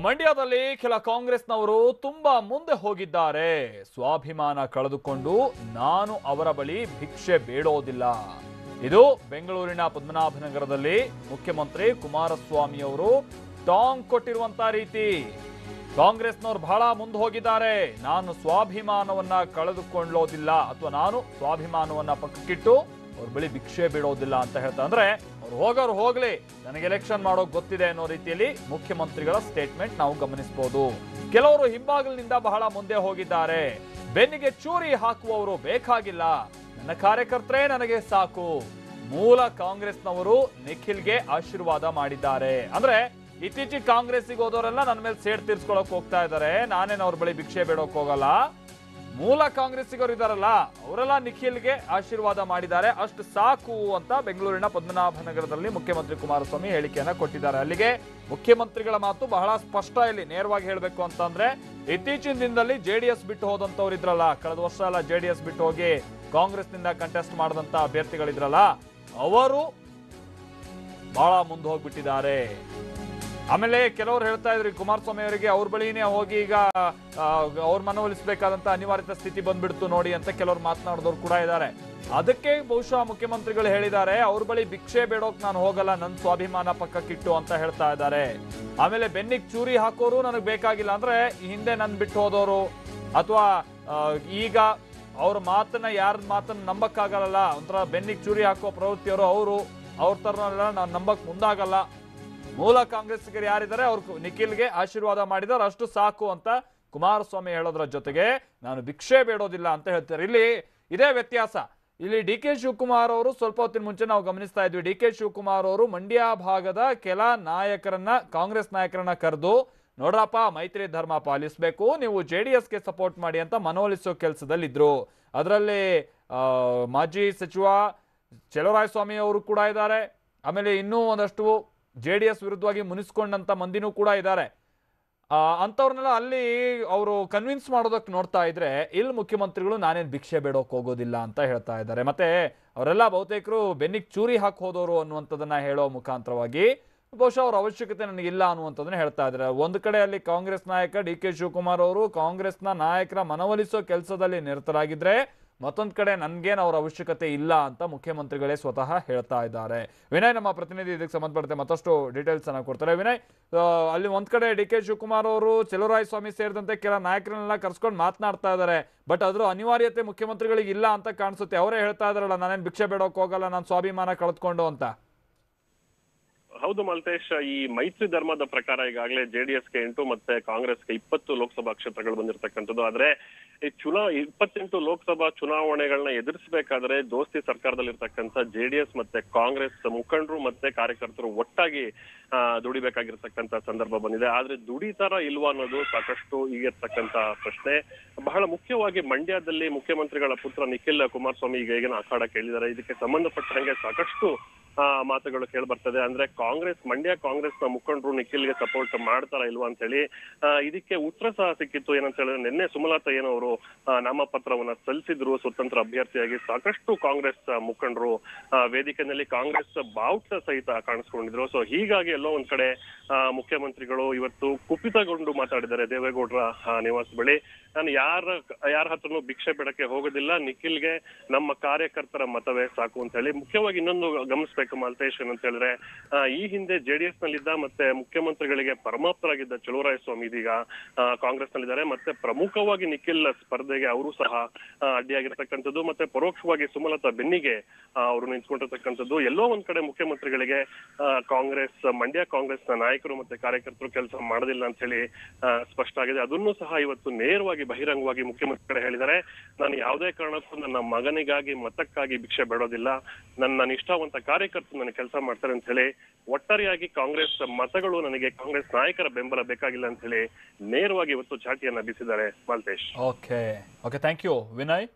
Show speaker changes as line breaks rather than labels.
ಮಂಡ್ಯದಲ್ಲಿ ಕೆಲ ಕಾಂಗ್ರೆಸ್ನವರು ತುಂಬಾ ಮುಂದೆ ಹೋಗಿದ್ದಾರೆ. ಸ್ವಾಭಿಮಾನ ಕಳೆದುಕೊಂಡು ನಾನು ಅವರ ಬಳಿ ಭಿಕ್ಷೆ ಬೇಡೋದಿಲ್ಲ. ಇದು ಬೆಂಗಳೂರಿನ ಪದ್ಮನಾಭನಗರದಲ್ಲಿ ಮುಖ್ಯಮಂತ್ರಿ ಕುಮಾರಸ್ವಾಮಿ ಅವರು ಟಾಂಗ್ ಕೊಟ್ಟಿರುವಂತ ರೀತಿ. ಕಾಂಗ್ರೆಸ್ನವರು ಬಹಳ ಮುಂದೆ ಹೋಗಿದ್ದಾರೆ. ನಾನು ಸ್ವಾಭಿಮಾನವನ್ನ ಕಳೆದುಕೊಳ್ಳೋದಿಲ್ಲ ಅಥವಾ ನಾನು ಸ್ವಾಭಿಮಾನವನ್ನ ಪಕ್ಕಕ್ಕಿಟ್ಟು ಅವ್ರ ಬಳಿ ಭಿಕ್ಷೆ ಬಿಡೋದಿಲ್ಲ ಅಂತ ಹೇಳ್ತಾ ಅಂದ್ರೆ ಅವ್ರು ಹೋಗೋರು ಹೋಗ್ಲಿ, ನನಗೆ ಎಲೆಕ್ಷನ್ ಮಾಡೋಕ್ ಗೊತ್ತಿದೆ ಅನ್ನೋ ರೀತಿಯಲ್ಲಿ ಮುಖ್ಯಮಂತ್ರಿಗಳ ಸ್ಟೇಟ್ಮೆಂಟ್ ನಾವು ಗಮನಿಸಬಹುದು. ಕೆಲವರು ಹಿಂಬಾಗಿಲಿನಿಂದ ಬಹಳ ಮುಂದೆ ಹೋಗಿದ್ದಾರೆ. ಬೆನ್ನಿಗೆ ಚೂರಿ ಹಾಕುವವರು ಬೇಕಾಗಿಲ್ಲ, ನನ್ನ ಕಾರ್ಯಕರ್ತರೇ ನನಗೆ ಸಾಕು. ಮೂಲ ಕಾಂಗ್ರೆಸ್ನವರು ನಿಖಿಲ್ಗೆ ಆಶೀರ್ವಾದ ಮಾಡಿದ್ದಾರೆ. ಅಂದ್ರೆ ಇತ್ತೀಚೆಗೆ ಕಾಂಗ್ರೆಸ್ಸಿಗೆ ಹೋದವರೆಲ್ಲ ನನ್ನ ಮೇಲೆ ಸೇಡ್ ತೀರ್ಸ್ಕೊಳಕ್ ಹೋಗ್ತಾ ಇದ್ದಾರೆ. ನಾನೇನು ಅವ್ರ ಬಳಿ ಭಿಕ್ಷೆ ಬೇಡೋಕ್ ಹೋಗಲ್ಲ. ಮೂಲ ಕಾಂಗ್ರೆಸ್ಸಿಗರು ಇದಾರಲ್ಲ ಅವರೆಲ್ಲ ನಿಖಿಲ್ಗೆ ಆಶೀರ್ವಾದ ಮಾಡಿದ್ದಾರೆ, ಅಷ್ಟು ಸಾಕು ಅಂತ ಬೆಂಗಳೂರಿನ ಪದ್ಮನಾಭನಗರದಲ್ಲಿ ಮುಖ್ಯಮಂತ್ರಿ ಕುಮಾರಸ್ವಾಮಿ ಹೇಳಿಕೆಯನ್ನ ಕೊಟ್ಟಿದ್ದಾರೆ. ಅಲ್ಲಿಗೆ ಮುಖ್ಯಮಂತ್ರಿಗಳ ಮಾತು ಬಹಳ ಸ್ಪಷ್ಟ. ಇಲ್ಲಿ ನೇರವಾಗಿ ಹೇಳಬೇಕು ಅಂತಂದ್ರೆ ಇತ್ತೀಚಿನ ದಿನದಲ್ಲಿ ಜೆಡಿಎಸ್ ಬಿಟ್ಟು ಹೋದಂತವ್ರು ಇದ್ರಲ್ಲ, ಕಳೆದ ವರ್ಷ ಎಲ್ಲ ಜೆಡಿಎಸ್ ಬಿಟ್ಟು ಹೋಗಿ ಕಾಂಗ್ರೆಸ್ ನಿಂದ ಕಂಟೆಸ್ಟ್ ಮಾಡಿದಂತ ಅಭ್ಯರ್ಥಿಗಳಿದ್ರಲ್ಲ, ಅವರು ಬಹಳ ಮುಂದೆ ಹೋಗ್ಬಿಟ್ಟಿದ್ದಾರೆ. ಆಮೇಲೆ ಕೆಲವರು ಹೇಳ್ತಾ ಇದ್ರು ಕುಮಾರಸ್ವಾಮಿ ಅವರಿಗೆ ಅವ್ರ ಬಳಿನೇ ಹೋಗಿ ಈಗ ಅವ್ರ ಮನವೊಲಿಸಬೇಕಾದಂತ ಅನಿವಾರ್ಯತೆ ಸ್ಥಿತಿ ಬಂದ್ಬಿಡ್ತು ನೋಡಿ ಅಂತ ಕೆಲವರು ಮಾತನಾಡಿದವರು ಕೂಡ ಇದ್ದಾರೆ. ಅದಕ್ಕೆ ಬಹುಶಃ ಮುಖ್ಯಮಂತ್ರಿಗಳು ಹೇಳಿದ್ದಾರೆ, ಅವ್ರ ಬಳಿ ಭಿಕ್ಷೆ ಬೇಡೋಕ್ ನಾನು ಹೋಗಲ್ಲ, ನನ್ನ ಸ್ವಾಭಿಮಾನ ಪಕ್ಕಕ್ಕಿಟ್ಟು ಅಂತ ಹೇಳ್ತಾ ಇದ್ದಾರೆ. ಆಮೇಲೆ ಬೆನ್ನಿಗೆ ಚೂರಿ ಹಾಕೋರು ನನಗೆ ಬೇಕಾಗಿಲ್ಲ, ಅಂದ್ರೆ ಹಿಂದೆ ನನ್ ಬಿಟ್ಟು ಹೋದವರು ಅಥವಾ ಈಗ ಅವ್ರ ಮಾತನ್ನ ಯಾರ ಮಾತನ್ನ ನಂಬಕ್ಕಾಗಲ್ಲ, ಒಂಥರ ಬೆನ್ನಿಗೆ ಚೂರಿ ಹಾಕೋ ಪ್ರವೃತ್ತಿಯವರು ಅವ್ರ ತರನೆಲ್ಲ ನಾನು ನಂಬಕ್ ಮುಂದಾಗಲ್ಲ. ಮೂಲ ಕಾಂಗ್ರೆಸ್ಸಿಗರು ಯಾರಿದ್ದಾರೆ ಅವ್ರು ನಿಖಿಲ್ಗೆ ಆಶೀರ್ವಾದ ಮಾಡಿದಾರೆ, ಅಷ್ಟು ಸಾಕು ಅಂತ ಕುಮಾರಸ್ವಾಮಿ ಹೇಳೋದ್ರ ಜೊತೆಗೆ ನಾನು ಭಿಕ್ಷೆ ಬೇಡೋದಿಲ್ಲ ಅಂತ ಹೇಳ್ತಾರೆ. ಇಲ್ಲಿ ಇದೇ ವ್ಯತ್ಯಾಸ. ಇಲ್ಲಿ ಡಿ ಕೆ ಶಿವಕುಮಾರ್ ಅವರು ಸ್ವಲ್ಪ ಹೊತ್ತಿನ ಮುಂಚೆ ನಾವು ಗಮನಿಸ್ತಾ ಇದ್ವಿ, ಡಿ ಕೆ ಶಿವಕುಮಾರ್ ಅವರು ಮಂಡ್ಯ ಭಾಗದ ಕೆಲ ನಾಯಕರನ್ನ, ಕಾಂಗ್ರೆಸ್ ನಾಯಕರನ್ನ ಕರೆದು ನೋಡ್ರಪ್ಪ ಮೈತ್ರಿ ಧರ್ಮ ಪಾಲಿಸಬೇಕು, ನೀವು JDSಗೆ ಸಪೋರ್ಟ್ ಮಾಡಿ ಅಂತ ಮನವೊಲಿಸೋ ಕೆಲಸದಲ್ಲಿದ್ರು. ಅದರಲ್ಲಿ ಮಾಜಿ ಸಚಿವ ಚಲುವರಾಯಸ್ವಾಮಿ ಅವರು ಕೂಡ ಇದ್ದಾರೆ. ಆಮೇಲೆ ಇನ್ನೂ ಒಂದಷ್ಟು JDS ವಿರುದ್ಧವಾಗಿ ಮುನಿಸ್ಕೊಂಡಂತ ಮಂದಿನೂ ಕೂಡ ಇದ್ದಾರೆ. ಅಂತವ್ರನ್ನೆಲ್ಲ ಅಲ್ಲಿ ಅವರು ಕನ್ವಿನ್ಸ್ ಮಾಡೋದಕ್ಕೆ ನೋಡ್ತಾ ಇದ್ರೆ, ಇಲ್ಲಿ ಮುಖ್ಯಮಂತ್ರಿಗಳು ನಾನೇನು ಭಿಕ್ಷೆ ಬೇಡೋಕ್ ಹೋಗೋದಿಲ್ಲ ಅಂತ ಹೇಳ್ತಾ ಇದ್ದಾರೆ. ಮತ್ತೆ ಅವರೆಲ್ಲ ಬಹುತೇಕರು ಬೆನ್ನಿಗೆ ಚೂರಿ ಹಾಕಿ ಹೋದವರು ಅನ್ನುವಂಥದ್ದನ್ನ ಹೇಳೋ ಮುಖಾಂತರವಾಗಿ ಬಹುಶಃ ಅವ್ರ ಅವಶ್ಯಕತೆ ನನಗಿಲ್ಲ ಅನ್ನುವಂಥದ್ದನ್ನ ಹೇಳ್ತಾ ಇದ್ದಾರೆ. ಒಂದು ಕಡೆ ಅಲ್ಲಿ ಕಾಂಗ್ರೆಸ್ ನಾಯಕ ಡಿ ಕೆ ಶಿವಕುಮಾರ್ ಅವರು ಕಾಂಗ್ರೆಸ್ನ ನಾಯಕರ ಮನವೊಲಿಸೋ ಕೆಲಸದಲ್ಲಿ ನಿರತರಾಗಿದ್ರೆ, ಮತ್ತೊಂದು ಕಡೆ ನನ್ಗೇನು ಅವ್ರ ಅವಶ್ಯಕತೆ ಇಲ್ಲ ಅಂತ ಮುಖ್ಯಮಂತ್ರಿಗಳೇ ಸ್ವತಃ ಹೇಳ್ತಾ ಇದ್ದಾರೆ. ವಿನಯ್ ನಮ್ಮ ಪ್ರತಿನಿಧಿ ಇದಕ್ಕೆ ಸಂಬಂಧಪಟ್ಟಂತೆ ಮತ್ತಷ್ಟು ಡೀಟೇಲ್ಸ್ ಅನ್ನ ಕೊಡ್ತಾರೆ. ವಿನಯ್, ಅಲ್ಲಿ ಒಂದ್ ಕಡೆ ಡಿ ಕೆ ಶಿವಕುಮಾರ್ ಅವರು ಚಲುವರಾಯಸ್ವಾಮಿ ಸೇರಿದಂತೆ ಕೆಲ ನಾಯಕರನ್ನೆಲ್ಲ ಕರ್ಸ್ಕೊಂಡು ಮಾತನಾಡ್ತಾ ಇದ್ದಾರೆ. ಬಟ್ ಅದ್ರ ಅನಿವಾರ್ಯತೆ ಮುಖ್ಯಮಂತ್ರಿಗಳಿಗೆ ಇಲ್ಲ ಅಂತ ಕಾಣಿಸುತ್ತೆ. ಅವರೇ ಹೇಳ್ತಾ ಇದಾರಲ್ಲ, ನಾನೇನು ಭಿಕ್ಷೆ ಬೇಡೋಕ್ ಹೋಗಲ್ಲ, ನಾನು ಸ್ವಾಭಿಮಾನ ಕಳೆದುಕೊಂಡು ಅಂತ.
ಹೌದು ಮಲ್ತೇಶ್, ಈ ಮೈತ್ರಿ ಧರ್ಮದ ಪ್ರಕಾರ ಈಗಾಗಲೇ JDSಗೆ 8 ಮತ್ತೆ ಕಾಂಗ್ರೆಸ್ಗೆ 20 ಲೋಕಸಭಾ ಕ್ಷೇತ್ರಗಳು ಬಂದಿರತಕ್ಕಂಥದ್ದು. ಆದ್ರೆ ಈ 28 ಲೋಕಸಭಾ ಚುನಾವಣೆಗಳನ್ನ ಎದುರಿಸಬೇಕಾದ್ರೆ ದೋಸ್ತಿ ಸರ್ಕಾರದಲ್ಲಿರ್ತಕ್ಕಂಥ JDS ಮತ್ತೆ ಕಾಂಗ್ರೆಸ್ ಮುಖಂಡರು ಮತ್ತೆ ಕಾರ್ಯಕರ್ತರು ಒಟ್ಟಾಗಿ ದುಡಿಬೇಕಾಗಿರ್ತಕ್ಕಂಥ ಸಂದರ್ಭ ಬಂದಿದೆ. ಆದ್ರೆ ದುಡಿತಾರ ಇಲ್ವಾ ಅನ್ನೋದು ಸಾಕಷ್ಟು ಈಗಿರ್ತಕ್ಕಂಥ ಪ್ರಶ್ನೆ. ಬಹಳ ಮುಖ್ಯವಾಗಿ ಮಂಡ್ಯದಲ್ಲಿ ಮುಖ್ಯಮಂತ್ರಿಗಳ ಪುತ್ರ ನಿಖಿಲ್ ಕುಮಾರಸ್ವಾಮಿ ಈಗ ಈಗಿನ ಅಖಾಡ ಕೇಳಿದ್ದಾರೆ. ಇದಕ್ಕೆ ಸಂಬಂಧಪಟ್ಟಂಗೆ ಸಾಕಷ್ಟು ಮಾತುಗಳು ಕೇಳಿ ಬರ್ತದೆ. ಅಂದ್ರೆ ಮಂಡ್ಯ ಕಾಂಗ್ರೆಸ್ನ ಮುಖಂಡರು ನಿಖಿಲ್ಗೆ ಸಪೋರ್ಟ್ ಮಾಡ್ತಾರ ಇಲ್ವಾ ಅಂತ ಹೇಳಿ ಇದಕ್ಕೆ ಉತ್ತರ ಸಹ ಸಿಕ್ಕಿತ್ತು. ಏನಂತ ಹೇಳಿದ್ರೆ ನಿನ್ನೆ ಸುಮಲತಾ ಏನವರು ನಾಮಪತ್ರವನ್ನ ಸಲ್ಲಿಸಿದ್ರು ಸ್ವತಂತ್ರ ಅಭ್ಯರ್ಥಿಯಾಗಿ. ಸಾಕಷ್ಟು ಕಾಂಗ್ರೆಸ್ ಮುಖಂಡರು ವೇದಿಕೆಯಲ್ಲಿ ಕಾಂಗ್ರೆಸ್ ಬಾವುಟ ಸಹಿತ ಕಾಣಿಸ್ಕೊಂಡಿದ್ರು. ಸೊ ಹೀಗಾಗಿ ಎಲ್ಲೋ ಒಂದ್ ಕಡೆ ಮುಖ್ಯಮಂತ್ರಿಗಳು ಇವತ್ತು ಕುಪಿತಗೊಂಡು ಮಾತಾಡಿದ್ದಾರೆ ದೇವೇಗೌಡರ ನಿವಾಸ ಬಳಿ. ನಾನು ಯಾರ ಹತ್ರನೂ ಭಿಕ್ಷೆ ಬೇಡಕ್ಕೆ ಹೋಗೋದಿಲ್ಲ, ನಿಖಿಲ್ಗೆ ನಮ್ಮ ಕಾರ್ಯಕರ್ತರ ಮತವೇ ಸಾಕು ಅಂತ ಹೇಳಿ. ಮುಖ್ಯವಾಗಿ ಇನ್ನೊಂದು ಗಮನಿಸ್ಬೇಕು ಮಲ್ತೇಶ್ ಅಂತ ಹೇಳಿದ್ರೆ, ಈ ಹಿಂದೆ JDS ನಲ್ಲಿದ್ದ ಮತ್ತೆ ಮುಖ್ಯಮಂತ್ರಿಗಳಿಗೆ ಪರಮಾಪ್ತರಾಗಿದ್ದ ಚಲುವರಾಯಸ್ವಾಮಿ ಇದೀಗ ಕಾಂಗ್ರೆಸ್ ನಲ್ಲಿದ್ದಾರೆ. ಮತ್ತೆ ಪ್ರಮುಖವಾಗಿ ನಿಖಿಲ್ ಸ್ಪರ್ಧೆಗೆ ಅವರು ಸಹ ಅಡ್ಡಿಯಾಗಿರ್ತಕ್ಕಂಥದ್ದು. ಮತ್ತೆ ಪರೋಕ್ಷವಾಗಿ ಸುಮಲತಾ ಬೆನ್ನಿಗೆ ಅವರು ನಿಂತ್ಕೊಂಡಿರ್ತಕ್ಕಂಥದ್ದು. ಎಲ್ಲೋ ಒಂದ್ ಕಡೆ ಮುಖ್ಯಮಂತ್ರಿಗಳಿಗೆ ಮಂಡ್ಯ ಕಾಂಗ್ರೆಸ್ನ ನಾಯಕರು ಮತ್ತೆ ಕಾರ್ಯಕರ್ತರು ಕೆಲಸ ಮಾಡೋದಿಲ್ಲ ಅಂತ ಹೇಳಿ ಸ್ಪಷ್ಟ ಆಗಿದೆ. ಅದನ್ನು ಸಹ ಇವತ್ತು ನೇರವಾಗಿ ಬಹಿರಂಗವಾಗಿ ಮುಖ್ಯಮಂತ್ರಿಗಳು ಹೇಳಿದ್ದಾರೆ, ನಾನು ಯಾವುದೇ ಕಾರಣಕ್ಕೂ ನನ್ನ ಮಗನಿಗಾಗಿ ಮತಕ್ಕಾಗಿ ಭಿಕ್ಷೆ ಬೇಡೋದಿಲ್ಲ, ನನ್ನ ನಿಷ್ಠಾವಂತ ಕಾರ್ಯಕರ್ತರು ನನಗೆ ಕೆಲಸ ಮಾಡ್ತಾರೆ ಅಂತ ಹೇಳಿ. ಒಟ್ಟಾರೆಯಾಗಿ ಕಾಂಗ್ರೆಸ್ ಮತಗಳು ನನಗೆ ಕಾಂಗ್ರೆಸ್ ನಾಯಕರ ಬೆಂಬಲ ಬೇಕಾಗಿಲ್ಲ ಅಂತ ಹೇಳಿ ನೇರವಾಗಿ ಇವತ್ತು ಚಾಟಿಯನ್ನ ಬೀಸಿದ್ದಾರೆ Maltesh.
Okay, thank you Vinay.